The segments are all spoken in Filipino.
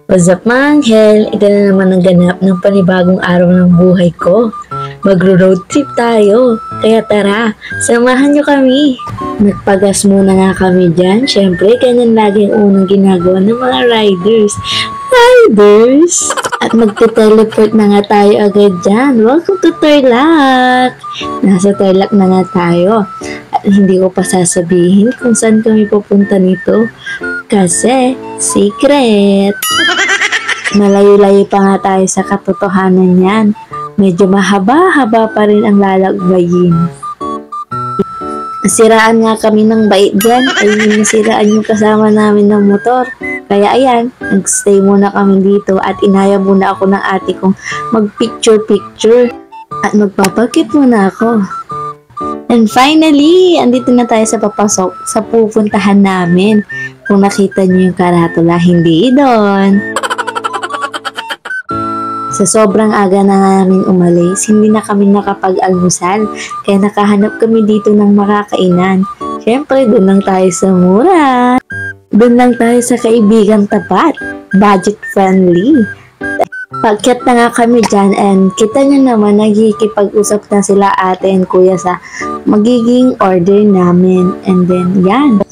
What's up mga anghel? Ito na naman ang ganap ng panibagong araw ng buhay ko. Magro-road trip tayo. Kaya tara, samahan nyo kami. Nagpagas muna nga kami dyan. Siyempre, ganyan lagi ang unang ginagawa ng mga riders. At magte-teleport na nga tayo agad dyan. Welcome to Tarlac! Nasa Tarlac na nga tayo. At hindi ko pa sasabihin kung saan kami pupunta nito. Kasi, secret! Malayo-layo pa nga tayo sa katotohanan yan. Medyo mahaba-haba pa rin ang lalakbayin. Nasiraan nga kami ng bait dyan. Ayun, nasiraan yung kasama namin ng motor. Kaya ayan, nagstay muna kami dito at inaya muna ako ng ate kong mag-picture-picture. At magpapakit muna ako. And finally, andito na tayo sa papasok sa pupuntahan namin. Kung nakita niyo yung karatula, hindi doon. Sa sobrang aga na namin umalis, hindi na kami nakapag-almusal. Kaya nakahanap kami dito ng makakainan. Siyempre, doon lang tayo sa mura. Doon lang tayo sa kaibigang tapat. Budget friendly. Pagkat na nga kami dyan and kita nyo naman nagkikipag-usap na sila ate and kuya sa magiging order namin. And then, yan.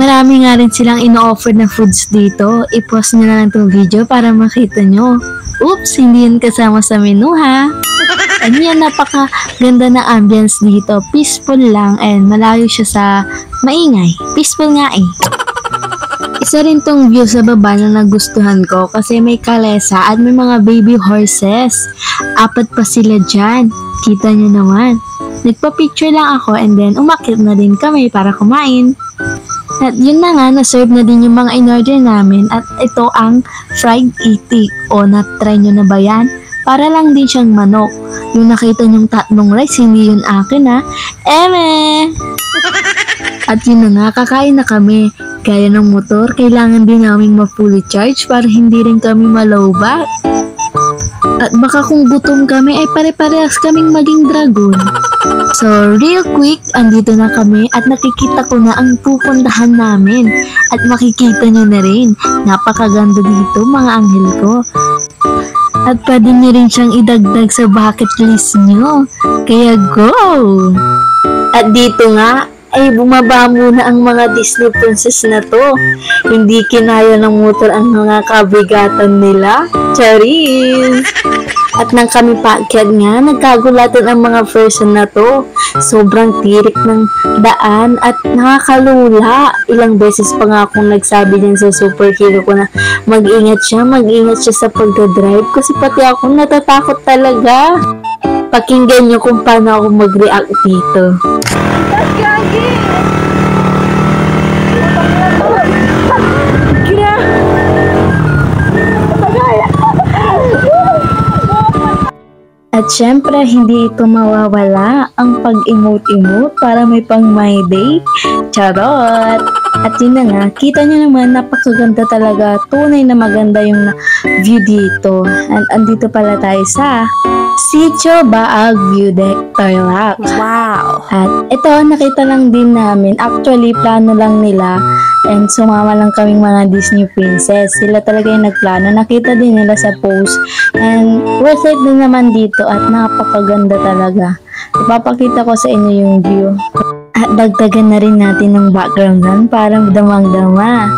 Marami nga rin silang ino-offer na foods dito. I-pause nyo na lang itong video para makita nyo. Oops, hindi yan kasama sa menu ha. And yan, napaka-ganda na ambience dito. Peaceful lang and malayo siya sa maingay. Peaceful nga eh. Isa rin tong view sa baba na nagustuhan ko kasi may kalesa at may mga baby horses. 4 pa sila dyan. Kita nyo naman. Nagpa-picture lang ako and then umakyat na din kami para kumain. At yun na nga, na-serve na din yung mga in-order namin at ito ang fried itik. O, na-try nyo na ba yan? Para lang din siyang manok. Yung nakita nyong 3 rice, hindi yun akin ha. Eme! At yun na nga, kakain na kami. Gaya ng motor, kailangan din namin ma-fully charge para hindi rin kami malowbat. At baka kung gutom kami ay pare-parehas kaming maging dragon. So, real quick, andito na kami at nakikita ko na ang pupuntahan namin. At makikita nyo na rin, napakaganda dito mga anghel ko. At pwede nyo rin siyang idagdag sa bucket list nyo. Kaya go! At dito nga, ay bumaba muna ang mga Disney princess na to. Hindi kinaya ng motor ang mga kabigatan nila. Charis! At nang kami paakyat nga, nagkagulatan ang mga person na to. Sobrang tirik ng daan at nakakalula. Ilang beses pa nga akong nagsabi din sa superhero ko na mag-ingat siya sa pagdadrive kasi pati ako natatakot talaga. Pakinggan nyo kung paano ako mag-react dito. At syempre, hindi ito mawawala ang pag-emote-emote para may pang my day. Charot! At yun na nga, kita nyo naman, napakaganda talaga. Tunay na maganda yung view dito. And andito pala tayo sa Sitio Baag View Deck, Tarlac. Wow! At ito, nakita lang din namin. Actually, plano lang nila. And sumama lang kaming mga Disney princess. Sila talaga yung nagplano. Nakita din nila sa post. And worth it din naman dito at napakaganda talaga. Ipapakita ko sa inyo yung view. At dagdagan na rin natin ng background nun para damang-dama.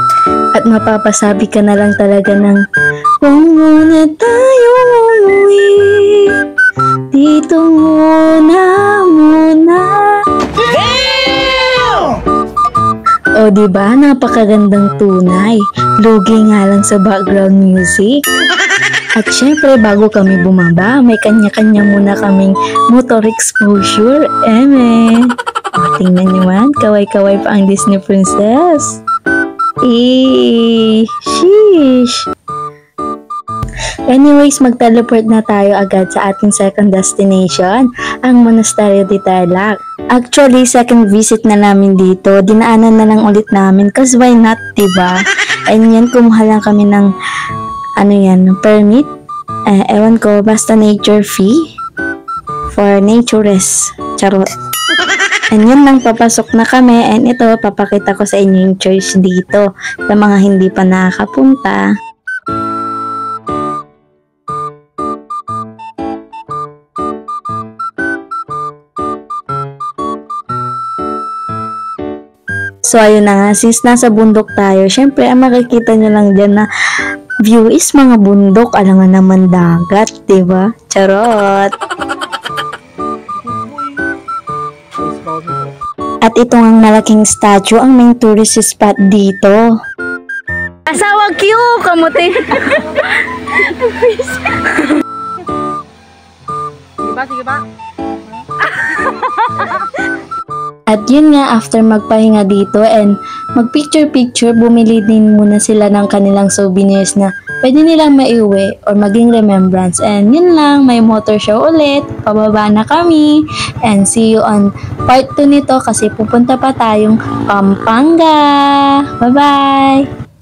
At mapapasabi ka na lang talaga ng huwag muna tayo umuwi. Dito muna. O diba, napakagandang tunay. Lugi nga lang sa background music. At syempre, bago kami bumaba, may kanya-kanya muna kaming motor exposure. Eme! O, tingnan nyo man, kaway-kaway pa ang Disney princess. Sheesh! Anyways, mag-teleport na tayo agad sa ating second destination, ang Monasterio de Tarlac. Actually, second visit na namin dito. Dinaanan na lang ulit namin kasi why not, diba? And yan, kumuha lang kami ng permit. Ewan ko, basta nature fee for naturist. Charot. And yun lang, papasok na kami. And ito, papakita ko sa inyo yung church dito sa mga hindi pa nakakapunta. So, ayun na nga, since nasa bundok tayo, syempre, ang makikita nyo lang dyan na view is mga bundok, alangan naman dagat, diba? Charot! At ito ang malaking statue, ang main tourist spot dito. Asawa Q! Kamuti! Sige ba? At yun nga, after magpahinga dito and mag-picture-picture, bumili din muna sila ng kanilang souvenirs na pwede nilang maiuwi or maging remembrance. And yun lang, may motor show ulit, pababa na kami, and see you on part 2 nito kasi pupunta pa tayong Pampanga. Bye-bye!